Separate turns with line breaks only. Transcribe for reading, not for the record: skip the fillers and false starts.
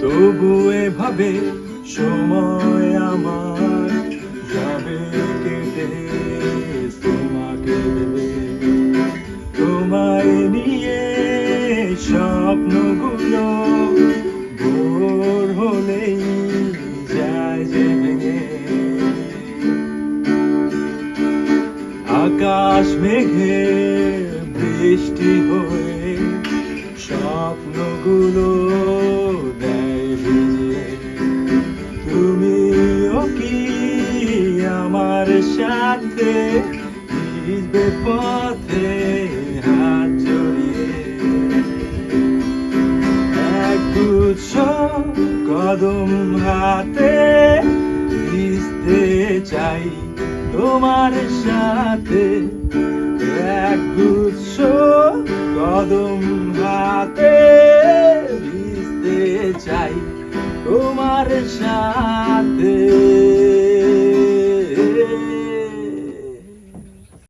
তবু এভাবে সময় আমার যাবে কেটে তোমাকে ভেবে। তোমায় নিয়ে স্বপ্নগুলো ভোর হলেই যায় যে ভেঙে। আকাশ মেঘে বৃষ্টি হয়ে স্বপ্নগুলো দেয় ভিজে। তুমিও কি আমার সাথে ভিজবে পথে হাত জড়িয়ে? একগুচ্ছ কদম হাতে ভিজতে চাই তোমার সাথে। একগুচ্ছ কদম হাতে ভিজতে চাই তোমার সাথে।